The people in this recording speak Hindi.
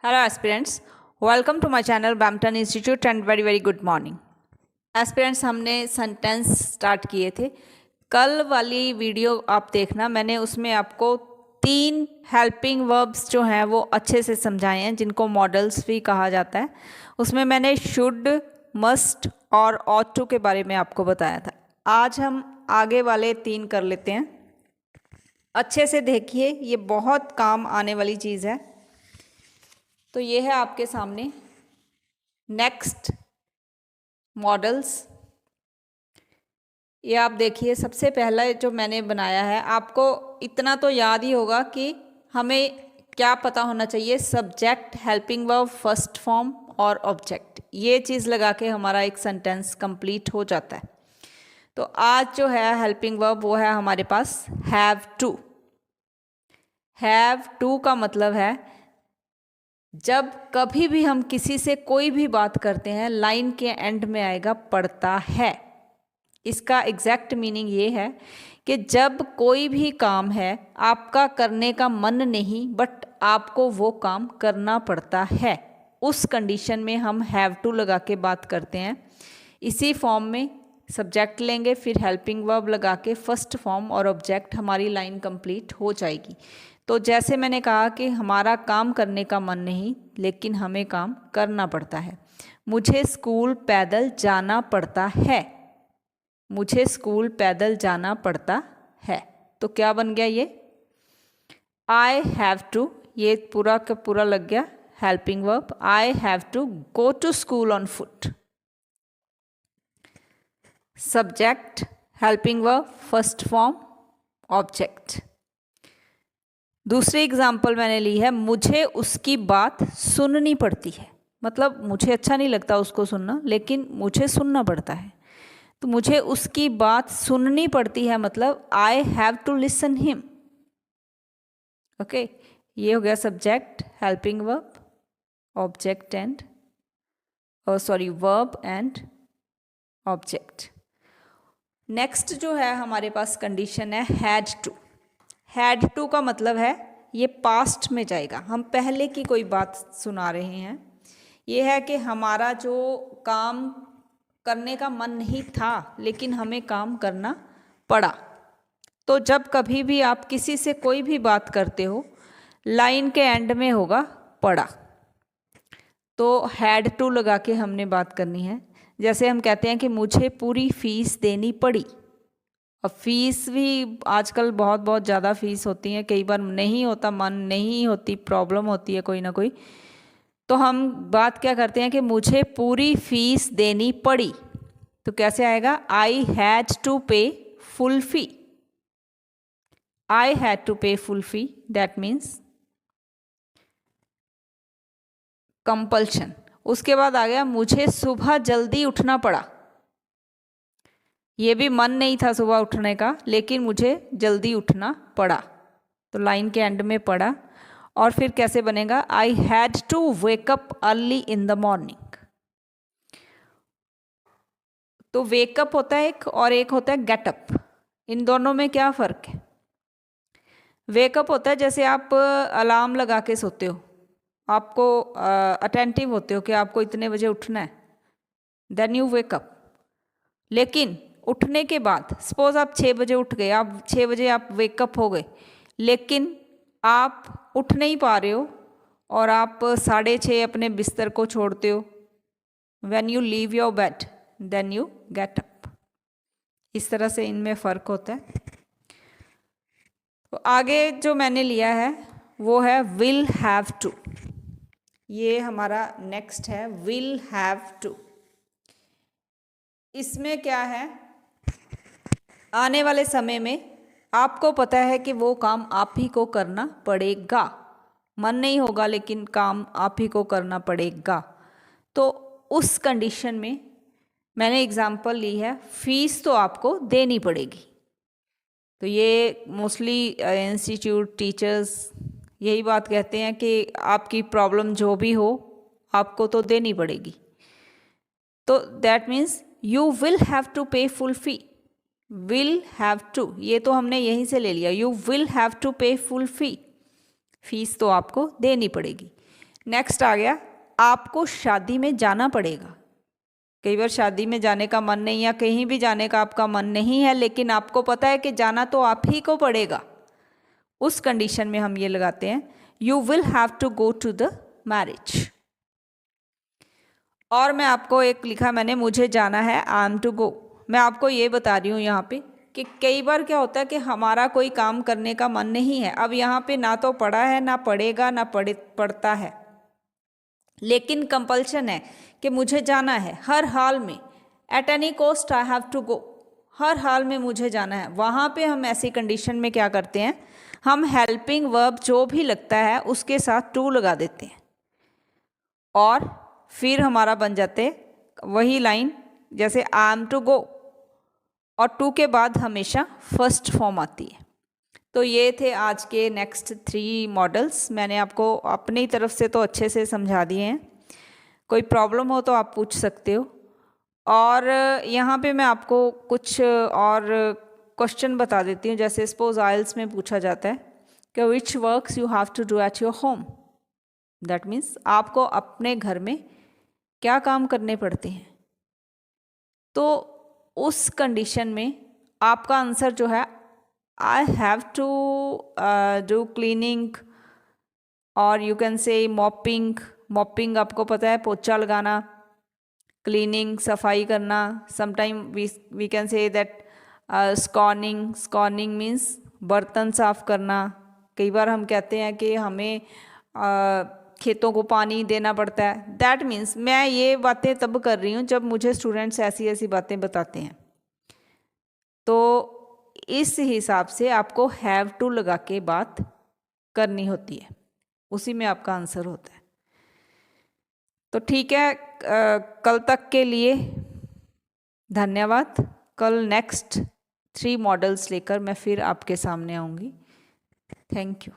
Hello aspirants, welcome to my channel Bampton Institute and very good morning. Aspirants हमने सेंटेंस स्टार्ट किए थे। कल वाली वीडियो आप देखना, मैंने उसमें आपको 3 हेल्पिंग वर्ब्स जो हैं वो अच्छे से समझाए हैं, जिनको मॉडल्स भी कहा जाता है। उसमें मैंने शुड, मस्ट और ऑट टू के बारे में आपको बताया था। आज हम आगे वाले 3 कर लेते हैं। अच्छे से देखिए, ये बहुत काम आने वाली चीज़ है। तो ये है आपके सामने नेक्स्ट मॉडल्स। ये आप देखिए, सबसे पहला जो मैंने बनाया है, आपको इतना तो याद ही होगा कि हमें क्या पता होना चाहिए, subject, helping verb, first form और ऑब्जेक्ट। ये चीज़ लगा के हमारा एक सेंटेंस कंप्लीट हो जाता है। तो आज जो है हेल्पिंग वर्ब वो है हमारे पास हैव टू। हैव टू का मतलब है जब कभी भी हम किसी से कोई भी बात करते हैं, लाइन के एंड में आएगा पड़ता है। इसका एग्जैक्ट मीनिंग ये है कि जब कोई भी काम है, आपका करने का मन नहीं, बट आपको वो काम करना पड़ता है, उस कंडीशन में हम हैव टू लगा के बात करते हैं। इसी फॉर्म में सब्जेक्ट लेंगे, फिर हेल्पिंग वर्ब लगा के फर्स्ट फॉर्म और ऑब्जेक्ट, हमारी लाइन कंप्लीट हो जाएगी। तो जैसे मैंने कहा कि हमारा काम करने का मन नहीं, लेकिन हमें काम करना पड़ता है। मुझे स्कूल पैदल जाना पड़ता है। मुझे स्कूल पैदल जाना पड़ता है। तो क्या बन गया ये? आई हैव टू, ये पूरा का पूरा लग गया helping verb. I have to go to school on foot. Subject, helping verb, first form, object. दूसरी एग्जाम्पल मैंने ली है, मुझे उसकी बात सुननी पड़ती है। मतलब मुझे अच्छा नहीं लगता उसको सुनना, लेकिन मुझे सुनना पड़ता है। तो मुझे उसकी बात सुननी पड़ती है, मतलब I have to listen him. Okay, ये हो गया subject, helping verb, object and verb and object. Next जो है हमारे पास कंडीशन है हैड टू। हैड टू का मतलब है ये पास्ट में जाएगा, हम पहले की कोई बात सुना रहे हैं। ये है कि हमारा जो काम करने का मन नहीं था, लेकिन हमें काम करना पड़ा। तो जब कभी भी आप किसी से कोई भी बात करते हो, लाइन के एंड में होगा पड़ा। तो हैड टू लगा के हमने बात करनी है। जैसे हम कहते हैं कि मुझे पूरी फीस देनी पड़ी। अब फीस भी आजकल बहुत ज़्यादा फीस होती है, कई बार नहीं होता, मन नहीं होती, प्रॉब्लम होती है कोई ना कोई। तो हम बात क्या करते हैं कि मुझे पूरी फीस देनी पड़ी। तो कैसे आएगा? I had to pay full fee. I had to pay full fee, that means compulsion. उसके बाद आ गया मुझे सुबह जल्दी उठना पड़ा। ये भी मन नहीं था सुबह उठने का, लेकिन मुझे जल्दी उठना पड़ा। तो लाइन के एंड में पड़ा। और फिर कैसे बनेगा? I had to wake up early in the morning. तो वेकअप होता है एक, और एक होता है गेटअप। इन दोनों में क्या फ़र्क है? वेकअप होता है जैसे आप अलार्म लगा के सोते हो, आपको अटेंटिव होते हो कि आपको इतने बजे उठना है, देन यू वेकअप। लेकिन उठने के बाद सपोज आप 6 बजे उठ गए, आप 6 बजे आप वेकअप हो गए, लेकिन आप उठ नहीं पा रहे हो और आप 6:30 अपने बिस्तर को छोड़ते हो। When you leave your bed then you get up. इस तरह से इनमें फ़र्क होता है। तो आगे जो मैंने लिया है वो है विल हैव टू। ये हमारा नेक्स्ट है विल हैव टू। इसमें क्या है? आने वाले समय में आपको पता है कि वो काम आप ही को करना पड़ेगा। मन नहीं होगा, लेकिन काम आप ही को करना पड़ेगा। तो उस कंडीशन में मैंने एग्जाम्पल ली है, फीस तो आपको देनी पड़ेगी। तो ये मोस्टली इंस्टीट्यूट टीचर्स यही बात कहते हैं कि आपकी प्रॉब्लम जो भी हो, आपको तो देनी पड़ेगी। तो that means you will have to pay full fee. Will have to, ये तो हमने यहीं से ले लिया। You will have to pay full fee, fees तो आपको देनी पड़ेगी। नेक्स्ट आ गया, आपको शादी में जाना पड़ेगा। कई बार शादी में जाने का मन नहीं, या कहीं भी जाने का आपका मन नहीं है, लेकिन आपको पता है कि जाना तो आप ही को पड़ेगा। उस कंडीशन में हम ये लगाते हैं, you will have to go to the marriage. और मैं आपको एक लिखा मैंने, मुझे जाना है, आई एम टू गो। मैं आपको ये बता रही हूँ यहाँ पे कि कई बार क्या होता है कि हमारा कोई काम करने का मन नहीं है। अब यहाँ पे ना तो पढ़ा है, ना पढ़ेगा, ना पढ़ता है, लेकिन कंपल्शन है कि मुझे जाना है हर हाल में। At any cost I have to go, हर हाल में मुझे जाना है। वहाँ पे हम ऐसी कंडीशन में क्या करते हैं, हम हेल्पिंग वर्ब जो भी लगता है उसके साथ टू लगा देते हैं, और फिर हमारा बन जाते वही लाइन जैसे आई एम टू गो, और टू के बाद हमेशा फर्स्ट फॉर्म आती है। तो ये थे आज के नेक्स्ट 3 मॉडल्स। मैंने आपको अपनी तरफ से तो अच्छे से समझा दिए हैं, कोई प्रॉब्लम हो तो आप पूछ सकते हो। और यहाँ पे मैं आपको कुछ और क्वेश्चन बता देती हूँ। जैसे सपोज आइल्स में पूछा जाता है कि which works you have to do at your home, that means आपको अपने घर में क्या काम करने पड़ते हैं। तो उस कंडीशन में आपका आंसर जो है, I have to do cleaning, और you can say mopping. Mopping आपको पता है पोछा लगाना, क्लीनिंग सफाई करना। Sometime we can say that scorning, scorning means बर्तन साफ करना। कई बार हम कहते हैं कि हमें खेतों को पानी देना पड़ता है। दैट मीन्स मैं ये बातें तब कर रही हूँ जब मुझे स्टूडेंट्स ऐसी ऐसी बातें बताते हैं, तो इस हिसाब से आपको हैव टू लगा के बात करनी होती है, उसी में आपका आंसर होता है। तो ठीक है, कल तक के लिए धन्यवाद। कल नेक्स्ट 3 मॉडल्स लेकर मैं फिर आपके सामने आऊँगी। Thank you.